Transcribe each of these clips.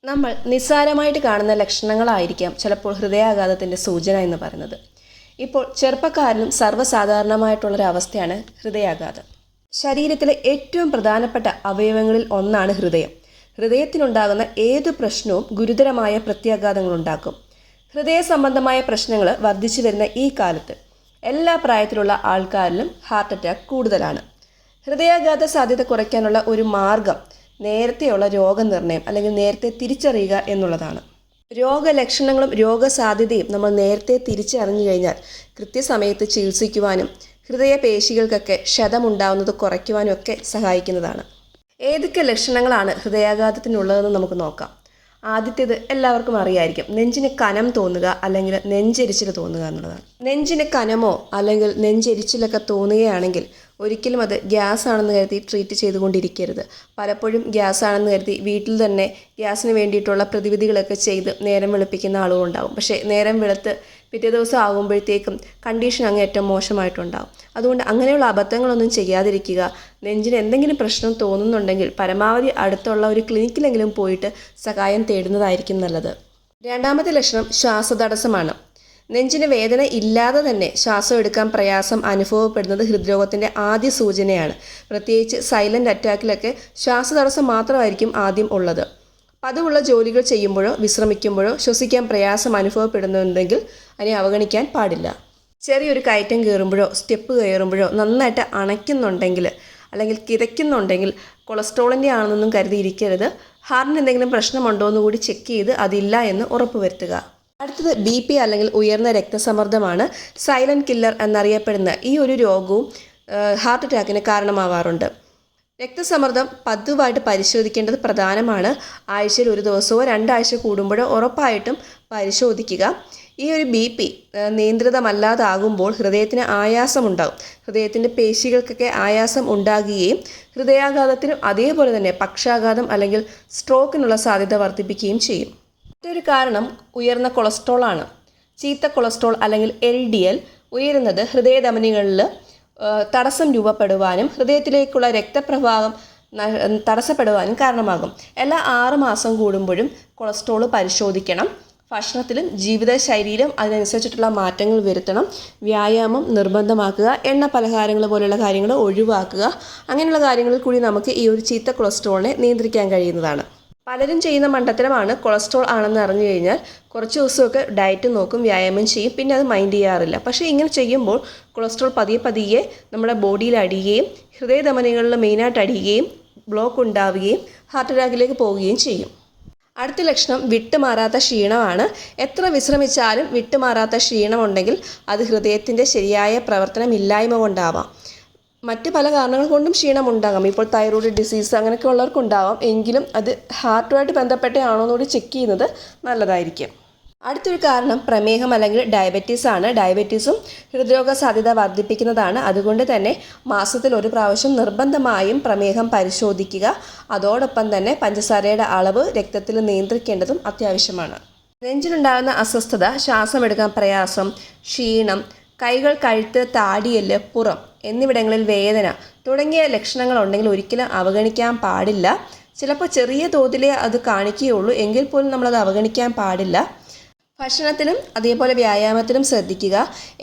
നമ്മൾ നിസ്സാരമായിട്ട് കാണുന്ന ലക്ഷണങ്ങളായിരിക്കാം ചിലപ്പോൾ ഹൃദയാഘാതത്തിൻ്റെ സൂചന എന്ന് പറയുന്നത്. ഇപ്പോൾ ചെറുപ്പക്കാരിലും സർവ്വസാധാരണമായിട്ടുള്ളൊരവസ്ഥയാണ് ഹൃദയാഘാതം. ശരീരത്തിലെ ഏറ്റവും പ്രധാനപ്പെട്ട അവയവങ്ങളിൽ ഒന്നാണ് ഹൃദയം. ഹൃദയത്തിനുണ്ടാകുന്ന ഏതു പ്രശ്നവും ഗുരുതരമായ പ്രത്യാഘാതങ്ങളുണ്ടാക്കും. ഹൃദയ സംബന്ധമായ പ്രശ്നങ്ങൾ വർദ്ധിച്ചു വരുന്ന ഈ കാലത്ത് എല്ലാ പ്രായത്തിലുള്ള ആൾക്കാരിലും ഹാർട്ട് അറ്റാക്ക് കൂടുതലാണ്. ഹൃദയാഘാത സാധ്യത കുറയ്ക്കാനുള്ള ഒരു മാർഗം നേരത്തെയുള്ള രോഗനിർണയം അല്ലെങ്കിൽ നേരത്തെ തിരിച്ചറിയുക എന്നുള്ളതാണ്. രോഗലക്ഷണങ്ങളും രോഗസാധ്യതയും നമ്മൾ നേരത്തെ തിരിച്ചറിഞ്ഞു കഴിഞ്ഞാൽ കൃത്യസമയത്ത് ചികിത്സിക്കുവാനും ഹൃദയപേശികൾക്കൊക്കെ ക്ഷതമുണ്ടാവുന്നത് കുറയ്ക്കുവാനും ഒക്കെ സഹായിക്കുന്നതാണ്. ഏതൊക്കെ ലക്ഷണങ്ങളാണ് ഹൃദയാഘാതത്തിനുള്ളതെന്ന് നമുക്ക് നോക്കാം. ആദ്യത്തേത് എല്ലാവർക്കും അറിയായിരിക്കും, നെഞ്ചിന് കനം തോന്നുക അല്ലെങ്കിൽ നെഞ്ചെരിച്ചിൽ തോന്നുക എന്നുള്ളതാണ്. നെഞ്ചിന് കനമോ അല്ലെങ്കിൽ നെഞ്ചെരിച്ചിലൊക്കെ തോന്നുകയാണെങ്കിൽ ഒരിക്കലും അത് ഗ്യാസ് ആണെന്ന് കരുതി ട്രീറ്റ് ചെയ്തുകൊണ്ടിരിക്കരുത്. പലപ്പോഴും ഗ്യാസ് ആണെന്ന് കരുതി വീട്ടിൽ തന്നെ ഗ്യാസിന് വേണ്ടിയിട്ടുള്ള പ്രതിവിധികളൊക്കെ ചെയ്ത് നേരം വെളുപ്പിക്കുന്ന ആളുകളുണ്ടാവും. പക്ഷേ നേരം വെളുത്ത് പിറ്റേ ദിവസം ആകുമ്പോഴത്തേക്കും കണ്ടീഷൻ അങ്ങേയറ്റം മോശമായിട്ടുണ്ടാവും. അതുകൊണ്ട് അങ്ങനെയുള്ള അബദ്ധങ്ങളൊന്നും ചെയ്യാതിരിക്കുക. നെഞ്ചിന് എന്തെങ്കിലും പ്രശ്നം തോന്നുന്നുണ്ടെങ്കിൽ പരമാവധി അടുത്തുള്ള ഒരു ക്ലിനിക്കിലെങ്കിലും പോയിട്ട് സഹായം തേടുന്നതായിരിക്കും നല്ലത്. രണ്ടാമത്തെ ലക്ഷണം ശ്വാസതടസ്സമാണ്. നെഞ്ചിന് വേദന ഇല്ലാതെ തന്നെ ശ്വാസം എടുക്കാൻ പ്രയാസം അനുഭവപ്പെടുന്നത് ഹൃദ്രോഗത്തിൻ്റെ ആദ്യ സൂചനയാണ്. പ്രത്യേകിച്ച് സൈലൻ്റ് അറ്റാക്കിലൊക്കെ ശ്വാസതടസ്സം മാത്രമായിരിക്കും ആദ്യം ഉള്ളത്. പതിവുള്ള ജോലികൾ ചെയ്യുമ്പോഴോ വിശ്രമിക്കുമ്പോഴോ ശ്വസിക്കാൻ പ്രയാസം അനുഭവപ്പെടുന്നുണ്ടെങ്കിൽ അതിനെ അവഗണിക്കാൻ പാടില്ല. ചെറിയൊരു കയറ്റം കയറുമ്പോഴോ സ്റ്റെപ്പ് കയറുമ്പോഴോ നന്നായിട്ട് അണയ്ക്കുന്നുണ്ടെങ്കിൽ അല്ലെങ്കിൽ കിതയ്ക്കുന്നുണ്ടെങ്കിൽ കൊളസ്ട്രോളിൻ്റെ ആണെന്നൊന്നും കരുതിയിരിക്കരുത്. ഹാർട്ടിന് എന്തെങ്കിലും പ്രശ്നമുണ്ടോ എന്ന് കൂടി ചെക്ക് ചെയ്ത് അതില്ല എന്ന് ഉറപ്പുവരുത്തുക. അടുത്തത് BP അല്ലെങ്കിൽ ഉയർന്ന രക്തസമ്മർദ്ദമാണ്. സൈലൻറ്റ് കില്ലർ എന്നറിയപ്പെടുന്ന ഈ ഒരു രോഗവും ഹാർട്ട് അറ്റാക്കിന് കാരണമാവാറുണ്ട്. രക്തസമ്മർദ്ദം പതിവായിട്ട് പരിശോധിക്കേണ്ടത് പ്രധാനമാണ്. ആഴ്ചയിൽ ഒരു ദിവസമോ 2 ആഴ്ച കൂടുമ്പോഴോ ഉറപ്പായിട്ടും പരിശോധിക്കുക. ഈ ഒരു BP നിയന്ത്രിതമല്ലാതാകുമ്പോൾ ഹൃദയത്തിന് ആയാസമുണ്ടാകും. ഹൃദയത്തിൻ്റെ പേശികൾക്കൊക്കെ ആയാസം ഉണ്ടാകുകയും ഹൃദയാഘാതത്തിനും അതേപോലെ തന്നെ പക്ഷാഘാതം അല്ലെങ്കിൽ സ്ട്രോക്കിനുള്ള സാധ്യത വർദ്ധിപ്പിക്കുകയും ചെയ്യും. മറ്റൊരു കാരണം ഉയർന്ന കൊളസ്ട്രോളാണ്. ചീത്ത കൊളസ്ട്രോൾ അല്ലെങ്കിൽ LDL ഉയരുന്നത് ഹൃദയധമനികളിൽ തടസ്സം രൂപപ്പെടുവാനും ഹൃദയത്തിലേക്കുള്ള രക്തപ്രവാഹം തടസ്സപ്പെടുവാനും കാരണമാകും. എല്ലാ 6 മാസം കൂടുമ്പോഴും കൊളസ്ട്രോൾ പരിശോധിക്കണം. ഭക്ഷണത്തിലും ജീവിതശൈലിയിലും അതിനനുസരിച്ചിട്ടുള്ള മാറ്റങ്ങൾ വരുത്തണം. വ്യായാമം നിർബന്ധമാക്കുക. എണ്ണ പലഹാരങ്ങൾ പോലെയുള്ള കാര്യങ്ങൾ ഒഴിവാക്കുക. അങ്ങനെയുള്ള കാര്യങ്ങളിൽ കൂടി നമുക്ക് ഈ ഒരു ചീത്ത കൊളസ്ട്രോളിനെ നിയന്ത്രിക്കാൻ കഴിയുന്നതാണ്. പലരും ചെയ്യുന്ന മണ്ടത്തരമാണ് കൊളസ്ട്രോൾ ആണെന്ന് അറിഞ്ഞു കഴിഞ്ഞാൽ കുറച്ച് ദിവസമൊക്കെ ഡയറ്റ് നോക്കും, വ്യായാമം ചെയ്യും, പിന്നെ അത് മൈൻഡ് ചെയ്യാറില്ല. പക്ഷേ ഇങ്ങനെ ചെയ്യുമ്പോൾ കൊളസ്ട്രോൾ പതിയെ നമ്മുടെ ബോഡിയിൽ അടിയുകയും ഹൃദയധമനികളിൽ മെയിനായിട്ട് അടിയുകയും ബ്ലോക്ക് ഉണ്ടാവുകയും ഹാർട്ട് അറ്റാക്കിലേക്ക് പോവുകയും ചെയ്യും. അടുത്ത ലക്ഷണം വിട്ടുമാറാത്ത ക്ഷീണമാണ്. എത്ര വിശ്രമിച്ചാലും വിട്ടുമാറാത്ത ക്ഷീണമുണ്ടെങ്കിൽ അത് ഹൃദയത്തിൻ്റെ ശരിയായ പ്രവർത്തനമില്ലായ്മ കൊണ്ടാവാം. മറ്റ് പല കാരണങ്ങൾ കൊണ്ടും ക്ഷീണമുണ്ടാകാം. ഇപ്പോൾ തൈറോയ്ഡ് ഡിസീസ് അങ്ങനെയൊക്കെ ഉള്ളവർക്കുണ്ടാവാം. എങ്കിലും അത് ഹാർട്ടുമായിട്ട് ബന്ധപ്പെട്ടാണോ എന്നുകൂടി ചെക്ക് ചെയ്യുന്നത് നല്ലതായിരിക്കും. അടുത്തൊരു കാരണം പ്രമേഹം അല്ലെങ്കിൽ ഡയബറ്റീസ് ആണ്. ഡയബറ്റീസും ഹൃദ്രോഗ സാധ്യത വർദ്ധിപ്പിക്കുന്നതാണ്. അതുകൊണ്ട് തന്നെ മാസത്തിൽ 1 പ്രാവശ്യം നിർബന്ധമായും പ്രമേഹം പരിശോധിക്കുക. അതോടൊപ്പം തന്നെ പഞ്ചസാരയുടെ അളവ് രക്തത്തിൽ നിയന്ത്രിക്കേണ്ടതും അത്യാവശ്യമാണ്. നെഞ്ചിനുണ്ടാകുന്ന അസ്വസ്ഥത, ശ്വാസമെടുക്കാൻ പ്രയാസം, ക്ഷീണം, കൈകൾ, കഴുത്ത്, താടിയെല്ല്, പുറം എന്നിവിടങ്ങളിൽ വേദന തുടങ്ങിയ ലക്ഷണങ്ങളുണ്ടെങ്കിൽ ഒരിക്കലും അവഗണിക്കാൻ പാടില്ല. ചിലപ്പോൾ ചെറിയ തോതിലേ അത് കാണിക്കുകയുള്ളൂ, എങ്കിൽ പോലും നമ്മളത് അവഗണിക്കാൻ പാടില്ല. ഭക്ഷണത്തിലും അതേപോലെ വ്യായാമത്തിലും ശ്രദ്ധിക്കുക.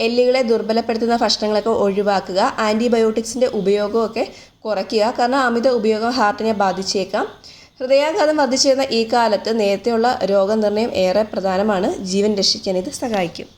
എല്ലുകളെ ദുർബലപ്പെടുത്തുന്ന ഭക്ഷണങ്ങളൊക്കെ ഒഴിവാക്കുക. ആൻറ്റിബയോട്ടിക്സിൻ്റെ ഉപയോഗമൊക്കെ കുറയ്ക്കുക. കാരണം അമിത ഉപയോഗം ഹാർട്ടിനെ ബാധിച്ചേക്കാം. ഹൃദയാഘാതം വർദ്ധിച്ചു വരുന്ന ഈ കാലത്ത് നേരത്തെയുള്ള രോഗനിർണയം ഏറെ പ്രധാനമാണ്. ജീവൻ രക്ഷിക്കാൻ ഇത് സഹായിക്കും.